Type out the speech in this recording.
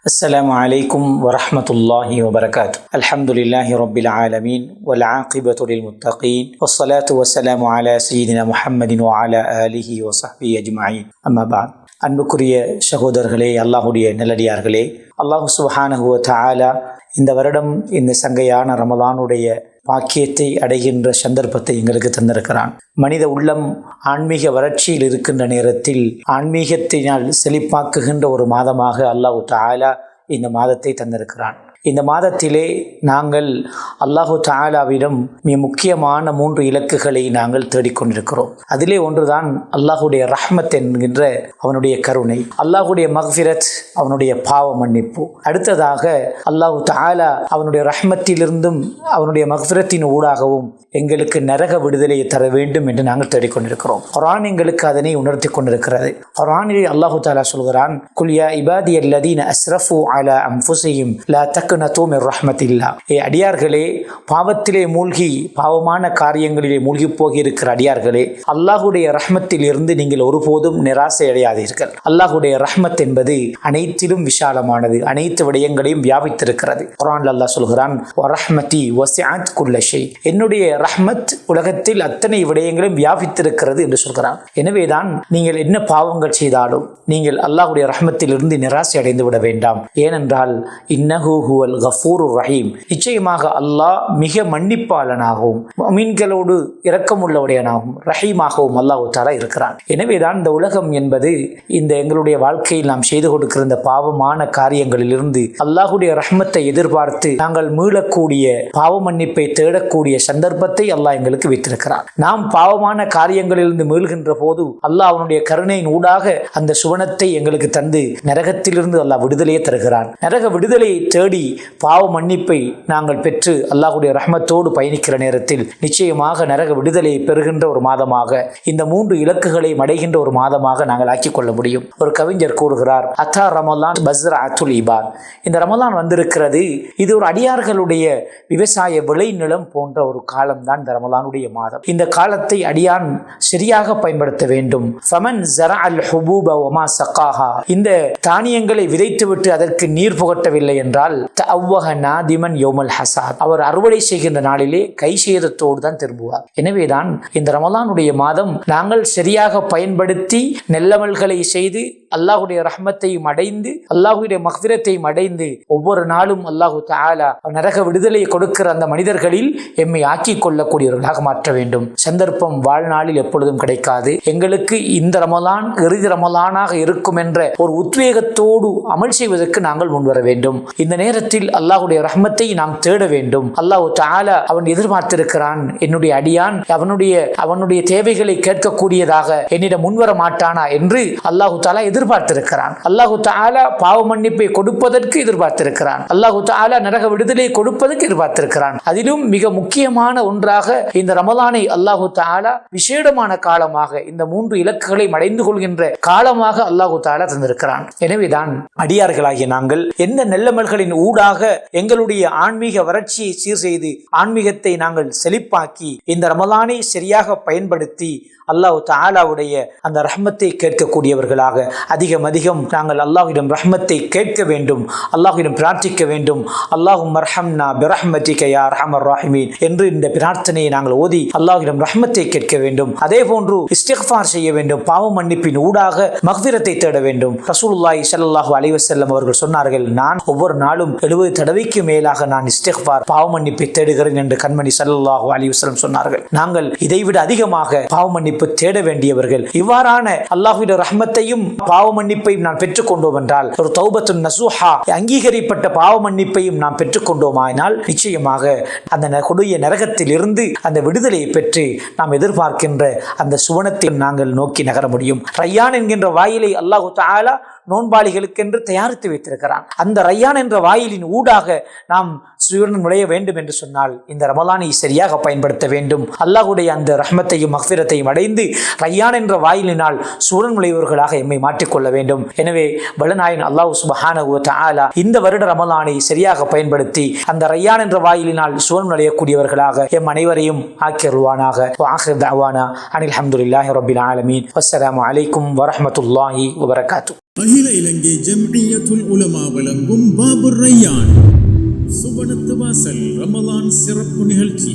السلام عليكم ورحمة الله وبركاته. الحمد لله رب العالمين والعاقبة للمتقين والصلاة والسلام على سيدنا محمد وعلى آله وصحبه أجمعين. أما بعد. அன்புக்குரிய சகோதரர்களே, அல்லாஹுடைய நல்லடியார்களே, அல்லாஹு சுப்ஹானஹு வ தஆலா இந்த வருடம் இந்த சங்கையான ரமலானுடைய பாக்கியத்தை அடைகின்ற சந்தர்ப்பத்தை எங்களுக்கு தந்திருக்கிறான். மனித உள்ளம் ஆன்மீக வறட்சியில் இருக்கின்ற நேரத்தில் ஆன்மீகத்தினால் செழிப்பாக்குகின்ற ஒரு மாதமாக அல்லாஹு தஆலா இந்த மாதத்தை தந்திருக்கிறான். இந்த மாதத்திலே நாங்கள் அல்லாஹு தஆலாவிடம் மிக முக்கியமான 3 இலக்குகளை நாங்கள் தேடிக்கொண்டிருக்கிறோம். அதிலே ஒன்றுதான் அல்லாஹுடைய ரஹ்மத் என்கின்ற அவனுடைய கருணை, அல்லாஹுடைய மக்ஃபிரத் அவனுடைய பாவ மன்னிப்பு. அடுத்ததாக அல்லாஹு தஆலா அவனுடைய ரஹ்மத்திலிருந்தும் அவனுடைய மக்ஃபிரத்தின் ஊடாகவும் எங்களுக்கு நரக விடுதலையை தர வேண்டும் என்று நாங்கள் தேடிக்கொண்டிருக்கிறோம். குர்ஆன் எங்களுக்கு அதனை உணர்த்தி கொண்டிருக்கிறது. குர்ஆனிலே அல்லாஹு தஆலா சொல்கிறான், குல் யா இபாதியல்லதீன அஸ்ரஃபு அலா அன்ஃபுஸிஹிம் லா தக்னது மின் ரஹ்மத்தில்லாஹ். அடியார்களே, பாவத்திலே மூழ்கி பாவமான காரியங்களிலே மூழ்கி போகி இருக்கிற அடியார்களே, அல்லாஹுடைய ரஹ்மத்தில் இருந்து நீங்கள் ஒருபோதும் நிராசை அடையாதீர்கள். அல்லாஹுடைய ரஹ்மத் என்பது அனைத்திலும் விஷாலமானது, அனைத்து விடயங்களையும் வியாபித்திருக்கிறது. குர்ஆன்ல அல்லாஹ் சொல்கிறான், வரஹ்மதி வஸஅத் குல்ல ஷை. என்னுடைய ரஹ்மத் உலகத்தில் அத்தனை விடயங்களும் வியாபித்திருக்கிறது என்று சொல்கிறான். எனவேதான் நீங்கள் என்ன பாவங்கள் செய்தாலும் நீங்கள் அல்லாஹுடைய ரஹ்மத்தில் இருந்து நிராசை அடைந்து விட வேண்டாம். ஏனென்றால் இன்னஹு ஹுவல் கஃபூருர் ரஹீம், நிச்சயமாக அல்லாஹ் மிக மன்னிப்பாளனாகவும் முஃமின்களோடு இரக்கமுள்ளவனாகவும் ரஹீமாகவும் அல்லாஹ் தஆலா இருக்கிறான். எனவேதான் இந்த உலகம் என்பது இந்த எங்களுடைய வாழ்க்கையில் நாம் செய்து கொடுக்கிற இந்த பாவமான காரியங்களிலிருந்து அல்லாஹுடைய ரஹ்மத்தை எதிர்பார்த்து நாங்கள் மீளக்கூடிய பாவ மன்னிப்பை தேடக்கூடிய சந்தர்ப்பத்தை அல்லாஹ் எங்களுக்கு வைத்திருக்கிறான். நாம் பாவமான காரியங்களிலிருந்து மீள்கின்ற போது அல்லாஹ் அவனுடைய கருணையின் ஊடாக அந்த சுவனத்தை எங்களுக்கு தந்து நரகத்திலிருந்து அல்லாஹ் விடுதலையை தருகிறான். நரக விடுதலையை தேடி பாவ மன்னிப்பை நாங்கள் பெற்று அல்லாஹுடைய ரஹ்மத்தோடு பயணிக்கிற நேரத்தில் நிச்சயமாக நரக விடுதலையை பெறுகின்ற ஒரு மாதமாக, இந்த 3 இலக்குகளை அடைகின்ற ஒரு மாதமாக நாங்கள் ஆக்கிக் கொள்ள முடியும். ஒரு கவிஞர் கூறுகிறார், அத்தா ரமலான் பஸ்ரஅத்துல் இபாத். இந்த ரமலான் வந்திருக்கிறது, இது ஒரு அடியார்களுடைய விவசாய விளைநிலம் போன்ற ஒரு காலம்தான் இந்த ரமலானுடைய மாதம். இந்த காலத்தை அடியான் சரியாக பயன்படுத்த வேண்டும். ஃபமன் ஸரஅல் ஹுபூப வமா ஸகாஹா. இந்த தானியங்களை விதைத்துவிட்டு அதற்கு நீர் புகட்டவில்லை என்றால் தஅவ்வஹ நாதிமன் யௌமல் ஹஸாத். அவர் அறுவடை செய்கின்ற நாளிலே கை சேதத்தோடு தான் திரும்புவார். எனவேதான் இந்த ரமலானுடைய மாதம் நாங்கள் சரியாக பயன்படுத்தி நல்லமல்களை செய்து அல்லாஹுடைய ரஹ்மத்தையும் அடைந்து அல்லாஹுடைய மக்ஃபிரத்தையும் அடைந்து ஒவ்வொரு நாளும் அல்லாஹு தஆலா நரக விடுதலையை கொடுக்கிற அந்த மனிதர்களில் எம்மை ஆக்கிக் கொள்ளக்கூடியவர்களாக மாற்ற வேண்டும். சந்தர்ப்பம் வாழ்நாளில் எப்பொழுதும் கிடைக்காது. எங்களுக்கு இந்த ரமலான் இறுதி ரமலானாக இருக்கும் என்ற ஒரு உத்வேகத்தோடு அமல் செய்வதற்கு நாங்கள் முன்வர வேண்டும். இந்த நேரத்தில் அல்லாஹுடைய ரஹ்மத்தை நாம் தேட வேண்டும். அல்லாஹு தஆலா அவன் எதிர்பார்த்திருக்கிறான், என்னுடைய அடியான் அவனுடைய தேவைகளை கேட்கக்கூடியதாக என்னிடம் முன்வர மாட்டானா என்று அல்லாஹு தஆலா எதிர்பார்த்திருக்கிறான். அல்லாஹு தஆலா பாவ மன்னிப்பை கொடுப்பதற்கு எதிர்பார்த்திருக்கிறான். அல்லாஹு தஆலா நரக விடுதலையை கொடுப்பதற்கு எதிர்பார்த்திருக்கிறான். அதிலும் மிக முக்கியமான ஒன்றாக இந்த ரமலானை அல்லாஹு தஆலா விசேடமான காலமாக, இந்த 3 இலக்குகளை அடைந்து கொள்கின்ற காலமாக அல்லாஹு தஆலா தந்திருக்கிறான். எனவேதான் அடியார்களாகிய நாங்கள் எந்த நல்லமல்களின் ஊடாக எங்களுடைய ஆன்மீக வறட்சியை சீர் செய்து ஆன்மீகத்தை நாங்கள் செழிப்பாக்கி இந்த ரமலானை சரியாக பயன்படுத்தி அல்லாஹு தஆலாவுடைய அந்த ரஹ்மத்தை கேட்கக்கூடியவர்களாக அதிகம் நாங்கள் அல்லாஹ்விடம் ரஹ்மத்தை கேட்க வேண்டும், அல்லாஹ்விடம் பிரார்த்திக்க வேண்டும். அல்லாஹும் மர்ஹம்னா பிரஹ்மதிக யா அர்ஹமர் ராஹிமீன் என்று இந்த பிரார்த்தனையை நாங்கள் ஓதி அல்லாஹ்விடம் ரஹ்மத்தை கேட்க வேண்டும். அதே போன்று இஸ்திக்ஃபார் செய்ய வேண்டும், பாவ மன்னிப்பின் ஊடாக மக்ஃபிரத்தை தேட வேண்டும். ரசூலுல்லாஹி ஸல்லல்லாஹு அலைஹி வஸல்லம் அவர்கள் சொன்னார்கள், நான் ஒவ்வொரு நாளும் 70 தடவைக்கு மேலாக நான் இஸ்திக்ஃபார் பாவ மன்னிப்பை தேடுகிறேன் என்று கண்மணி ஸல்லல்லாஹு அலைஹி வஸல்லம் சொன்னார்கள். நாங்கள் இதைவிட அதிகமாக பாவ மன்னிப்பு தேட வேண்டியவர்கள். இவ்வாறான அல்லாஹ்வுடைய ரஹ்மத்தையும் பாவ மன்னிப்பையும் நாம் பெற்றுக்கொண்டோம் என்றால், ஒரு தௌபத்துன் நஸூஹா அங்கீகரிக்கப்பட்ட பாவ மன்னிப்பையும் நாம் பெற்றுக்கொண்டோமானால் நிச்சயமாக அந்த கொடிய நரகத்தில் இருந்து அந்த விடுதலையை பெற்று நாம் எதிர்பார்க்கின்ற அந்த சுவனத்தை நாங்கள் நோக்கி நகர முடியும். ரய்யான் என்கின்ற வாயிலை அல்லாஹு தஆலா நோன்பாளிகளுக்கென்று தயாரித்து வைத்திருக்கிறான். அந்த ரய்யான் என்ற வாயிலின் ஊடாக நாம் சுவனம் நுழைய வேண்டும் என்று சொன்னால் இந்த ரமலானை சரியாக பயன்படுத்த வேண்டும். அல்லாஹ்வுடைய அந்த ரஹ்மத்தையும் மக்ஃபிரத்தையும் அடைந்து ரய்யான் என்ற வாயிலினால் சுவனம் நுழைவர்களாக எம்மை மாற்றிக்கொள்ள வேண்டும். எனவே வல்லநாயன் அல்லாஹ் சுப்ஹானஹு வ தஆலா இந்த வருட ரமலானை சரியாக பயன்படுத்தி அந்த ரய்யான் என்ற வாயிலினால் சுவனம் நுழையக்கூடியவர்களாக எம் அனைவரையும் ஆக்கியருள்வானாக. ஆகிர் தஅவானா அனில் ஹம்துலில்லாஹி ரப்பில் ஆலமீன். வஸ்ஸலாமு அலைக்கும் வரஹ்மத்துல்லாஹி வபரகாத்துஹு. அகில இலங்கை ஜம்இய்யத்துல் உலமா வழங்கும் பாபுர் ரையான் சுவனத்து வாசல் ரமலான் சிறப்பு நிகழ்ச்சி